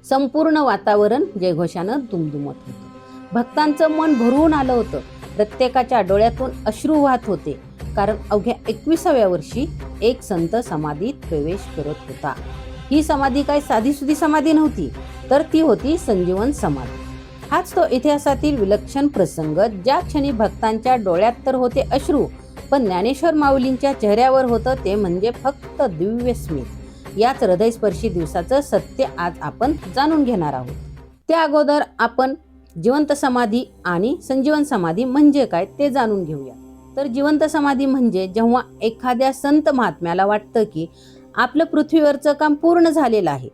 संपूर्ण वातावरण जयघोषानं दुमदुमत होतं. भक्तांचं मन भरून आलं होतं. प्रत्येकाच्या डोळ्यातून अश्रू वाहत होते, कारण अवघ्या 21व्या वर्षी एक संत समाधीत प्रवेश करत होता. ही समाधी काय साधीसुधी समाधी नव्हती, तर ती होती संजीवन समाधी. हाच तो इतिहासातील विलक्षण प्रसंग, ज्या क्षणी भक्तांच्या डोळ्यात तर होते अश्रू, पण ज्ञानेश्वर माऊलींच्या चेहऱ्यावर होतं ते म्हणजे फक्त दिव्य स्मित. याच हृदयस्पर्शी दिवसाचं सत्य आज आपण जाणून घेणार आहोत. त्या अगोदर आपण जिवंत समाधी आणि संजीवन समाधी म्हणजे काय ते जाणून घेऊया. तर जिवंत समाधी म्हणजे जेव्हा एखाद्या संत महात्म्याला वाटतं की आपलं पृथ्वीवरचं काम पूर्ण झालेलं आहे,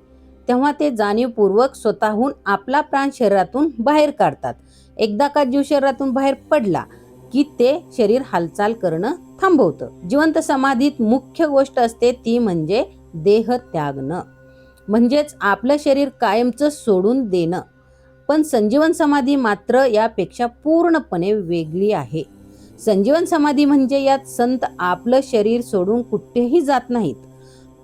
तेव्हा ते जाणीवपूर्वक स्वतःहून आपला प्राण शरीरातून बाहेर काढतात. एकदा का जीव शरीरातून बाहेर पडला की ते शरीर हालचाल करणं थांबवतं. जिवंत समाधीत मुख्य गोष्ट असते ती म्हणजे देह त्यागणं, म्हणजेच आपलं शरीर कायमचं सोडून देणं. पण संजीवन समाधी मात्र यापेक्षा पूर्णपणे वेगळी आहे. संजीवन समाधी म्हणजे यात संत आपलं शरीर सोडून कुठेही जात नाहीत.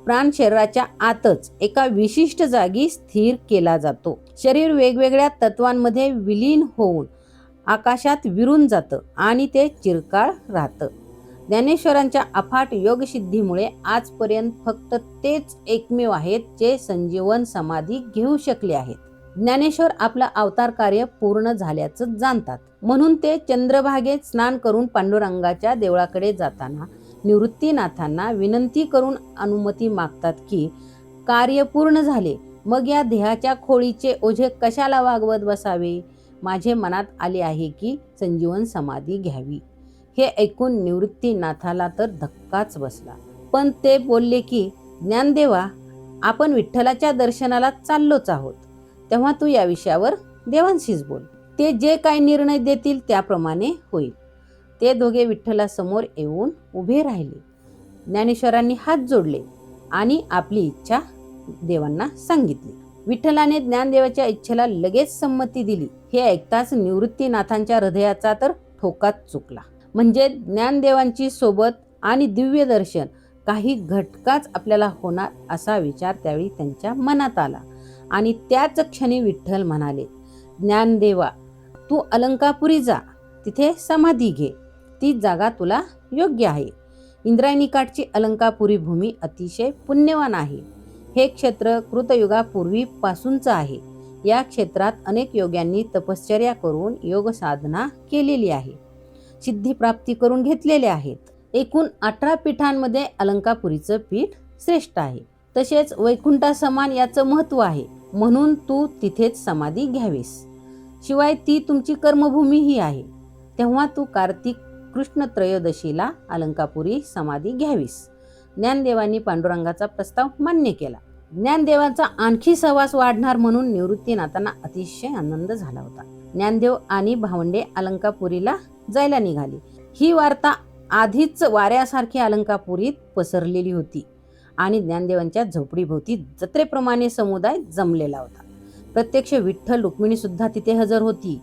प्राण शरीराच्या आतच एका विशिष्ट जागी स्थिर केला जातो. शरीर वेगवेगळ्या तत्वांमध्ये विलीन होऊन आकाशात विरून जातं आणि ते चिरकाळ राहतं. ज्ञानेश्वरांच्या अफाट योगसिद्धीमुळे आजपर्यंत फक्त तेच एकमेव आहेत जे संजीवन समाधी घेऊ शकले आहेत. ज्ञानेश्वर आपलं अवतार कार्य पूर्ण झाल्याचं जाणतात, म्हणून ते चंद्रभागेत स्नान करून पांडुरंगाच्या देवळाकडे जाताना निवृत्तीनाथांना विनंती करून अनुमती मागतात की कार्य पूर्ण झाले, मग या देहाच्या खोळीचे ओझे कशाला वागवत बसावे. माझे मनात आले आहे की संजीवन समाधी घ्यावी. हे ऐकून निवृत्तीनाथाला तर धक्काच बसला. पण ते बोलले की ज्ञानदेवा, आपण विठ्ठलाच्या दर्शनाला चाललोच आहोत, तेव्हा तू या विषयावर देवांशीच बोल. ते जे काही निर्णय देतील त्याप्रमाणे होईल. ते दोघे विठ्ठलासमोर येऊन उभे राहिले. ज्ञानेश्वरांनी हात जोडले आणि आपली इच्छा देवांना सांगितली. विठ्ठलाने ज्ञानदेवाच्या इच्छेला लगेच संमती दिली. हे ऐकताच निवृत्तीनाथांच्या हृदयाचा तर ठोकाच चुकला. म्हणजे ज्ञानदेवांची सोबत आणि दिव्य दर्शन काही घटकाच आपल्याला होणार असा विचार त्यावेळी त्यांच्या मनात आला. आणि त्याच क्षणी विठ्ठल म्हणाले, ज्ञानदेवा, तू अलंकापुरी जा, तिथे समाधी घे. ती जागा तुला योग्य आहे. इंद्रायणी काठची अलंकापुरी भूमी अतिशय पुण्यवान आहे. हे क्षेत्र कृतयुगापूर्वीपासूनचं आहे. या क्षेत्रात अनेक योग्यांनी तपश्चर्या करून योग साधना केलेली आहे, सिद्धिप्राप्ती करून घेतलेल्या आहेत. एकूण 18 पीठांमध्ये अलंकापुरीचं पीठ श्रेष्ठ आहे. तसेच वैकुंठासमान याचं महत्त्व आहे, म्हणून तू तिथेच समाधी घ्यावीस. शिवाय ती तुमची कर्मभूमीही आहे. तेव्हा तू कार्तिक कृष्ण त्रयोदशीला अलंकापुरी समाधी घ्यावीस. ज्ञानदेवांनी पांडुरंगाचा प्रस्ताव मान्य केला. ज्ञानदेवांचा आणखी सहवास वाढणार म्हणून निवृत्तीनाथांना अतिशय आनंद झाला होता. ज्ञानदेव आणि भावंडे अलंकापुरीला जायला निघाली. ही वार्ता आधीच वाऱ्यासारखी अलंकापुरीत पसरलेली होती आणि ज्ञानदेवांच्या झोपडीभोवती जत्रेप्रमाणे समुदाय जमलेला होता. प्रत्यक्ष विठ्ठल रुक्मिणी सुद्धा तिथे हजर होती.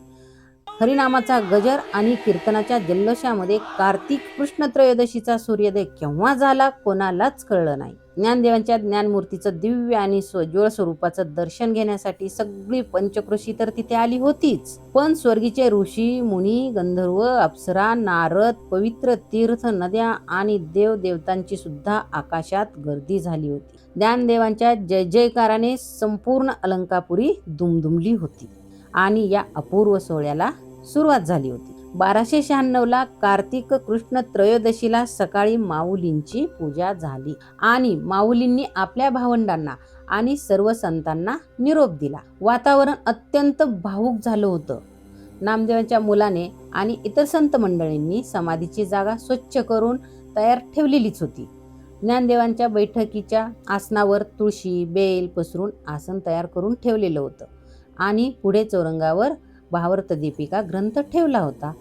हरिनामाचा गजर आणि कीर्तनाच्या जल्लोषामध्ये कार्तिक कृष्ण त्रयोदशीचा सूर्योदय केव्हा झाला कोणालाच कळलं नाही. ज्ञानदेवांच्या ज्ञानमूर्तीचं दिव्य आणि स्वज्वळ स्वरूपाचं दर्शन घेण्यासाठी सगळी पंचक्रोशी तर तिथे आली होतीच, पण स्वर्गीचे ऋषी मुनी, गंधर्व, अप्सरा, नारद, पवित्र तीर्थ नद्या आणि देव देवतांची सुद्धा आकाशात गर्दी झाली होती. ज्ञानदेवांच्या जय जयकाराने संपूर्ण अलंकापुरी दुमदुमली होती आणि या अपूर्व सोहळ्याला सुरुवात झाली होती. 1296ला कार्तिक कृष्ण त्रयोदशीला सकाळी माऊलींची पूजा झाली आणि माऊलींनी आपल्या भावंडांना आणि सर्व संतांना निरोप दिला. वातावरण अत्यंत भावुक झालं होतं. नामदेवांच्या मुलाने आणि इतर संत मंडळींनी समाधीची जागा स्वच्छ करून तयार ठेवलेलीच होती. ज्ञानदेवांच्या बैठकीच्या आसनावर तुळशी बेल पसरून आसन तयार करून ठेवलेलं होतं आणि पुढे चौरंगावर भावार्थ दीपिका ग्रंथ ठेवला होता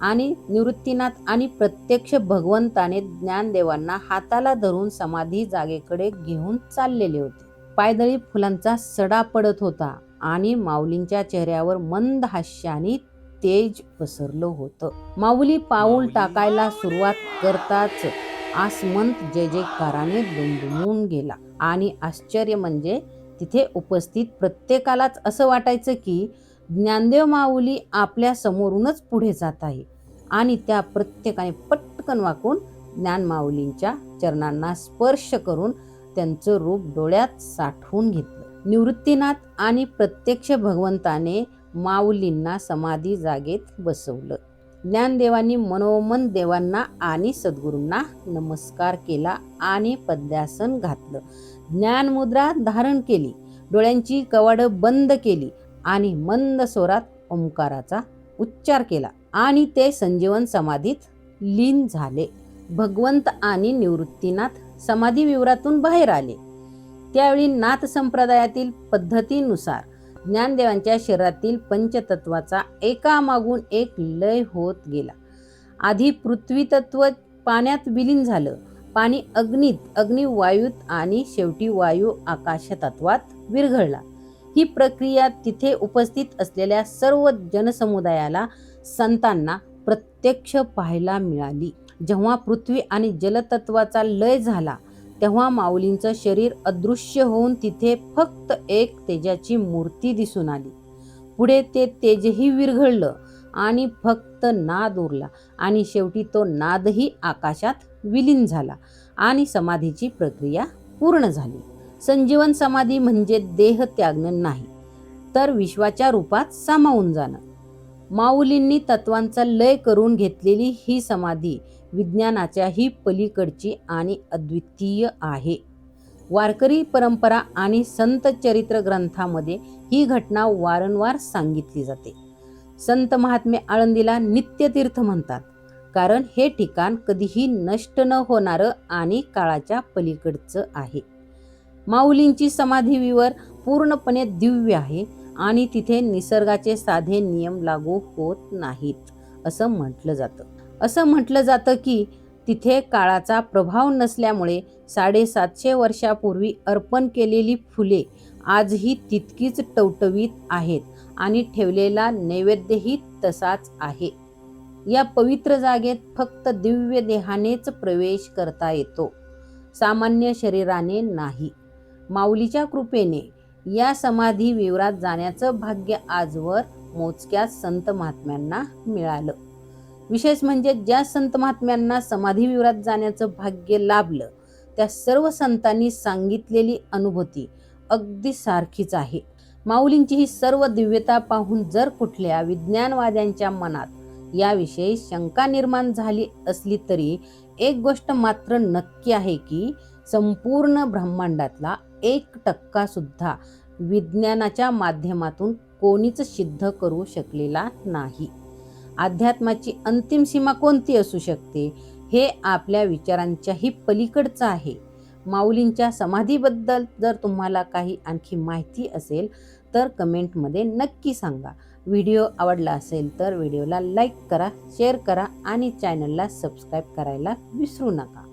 आणि निवृत्तीनाथ आणि प्रत्यक्ष भगवंताने ज्ञानदेवांना हाताला धरून समाधी जागेकडे घेऊन चाललेले होते. पायदळी फुलांचा सडा पडत होता आणि माऊलींच्या चेहऱ्यावर मंद हास्याने तेज पसरलं होतं. माऊली पाऊल टाकायला सुरुवात करताच आसमंत जय जयकाराने दुमदुमून गेला आणि आश्चर्य म्हणजे तिथे उपस्थित प्रत्येकालाच असं वाटायचं की ज्ञानदेव माऊली आपल्या समोरूनच पुढे जात आहे आणि त्या प्रत्येकाने पटकन वाकून ज्ञान माऊलींच्या चरणांना स्पर्श करून त्यांचं रूप डोळ्यात साठवून घेतलं. निवृत्तीनाथ आणि प्रत्यक्ष भगवंताने माऊलींना समाधी जागेत बसवलं. ज्ञानदेवांनी मनोमन देवांना आणि सद्गुरूंना नमस्कार केला आणि पद्यासन घातलं. ज्ञानमुद्रा धारण केली, डोळ्यांची कवाडं बंद केली आणि मंद स्वरात ओंकाराचा उच्चार केला आणि ते संजीवन समाधीत लीन झाले. भगवंत आणि निवृत्तीनाथ समाधी विवरातून बाहेर आले. त्यावेळी नाथ संप्रदायातील पद्धतीनुसार ज्ञानदेवांच्या शरीरातील पंचतत्वाचा एकामागून एक लय होत गेला. आधी पृथ्वी तत्व पाण्यात विलीन झालं, पाणी अग्नीत, अग्नी वायूत आणि शेवटी वायू आकाश तत्वात विरघळला. ही प्रक्रिया तिथे उपस्थित असलेल्या सर्व जनसमुदायाला, संतांना प्रत्यक्ष पाहायला मिळाली. जेव्हा पृथ्वी आणि जलतत्वाचा लय झाला तेव्हा माऊलींचं शरीर अदृश्य होऊन तिथे फक्त एक तेजाची मूर्ती दिसून आली. पुढे ते तेजही विरघळलं आणि फक्त नाद उरला आणि शेवटी तो नादही आकाशात विलीन झाला आणि समाधीची प्रक्रिया पूर्ण झाली. संजीवन समाधी म्हणजे देह त्यागणं नाही, तर विश्वाच्या रूपात सामावून जाणं. माऊलींनी तत्वांचा लय करून घेतलेली ही समाधी विज्ञानाच्याही पलीकडची आणि अद्वितीय आहे. वारकरी परंपरा आणि संत चरित्र ग्रंथामध्ये ही घटना वारंवार सांगितली जाते. संत महात्मे आळंदीला नित्यतीर्थ म्हणतात, कारण हे ठिकाण कधीही नष्ट न होणारं आणि काळाच्या पलीकडचं आहे. माऊलींची समाधी विवर पूर्णपणे दिव्य आहे आणि तिथे निसर्गाचे साधे नियम लागू होत नाहीत असं म्हटलं जातं की तिथे काळाचा प्रभाव नसल्यामुळे 750 वर्षापूर्वी अर्पण केलेली फुले आजही तितकीच टवटवीत आहेत आणि ठेवलेला नैवेद्यही तसाच आहे. या पवित्र जागेत फक्त दिव्य देहानेच प्रवेश करता येतो, सामान्य शरीराने नाही. माऊलीच्या कृपेने या समाधी विवरात जाण्याचं भाग्य आजवर मोजक्या संत महात्म्यांना मिळालं. विशेष म्हणजे ज्या संत महात्म्यांना समाधी विवरात जाण्याचं भाग्य लाभलं त्या सर्व संतांनी सांगितलेली अनुभूती अगदी सारखीच आहे. माऊलींची ही सर्व दिव्यता पाहून जर कुठल्या विज्ञानवाद्यांच्या मनात याविषयी शंका निर्माण झाली असली तरी एक गोष्ट मात्र नक्की आहे की संपूर्ण ब्रह्मांडातला 1% सुद्धा विज्ञानाच्या माध्यमातून कोणीच सिद्ध करू शकलेला नाही. अध्यात्माची अंतिम सीमा कोणती असू शकते हे आपल्या विचारांच्याही पलीकडचं आहे. माऊलींच्या समाधीबद्दल जर तुम्हाला काही आणखी माहिती असेल तर कमेंटमध्ये नक्की सांगा. व्हिडिओ आवडला असेल तर व्हिडिओला लाईक करा, शेअर करा आणि चॅनलला सबस्क्राईब करायला विसरू नका.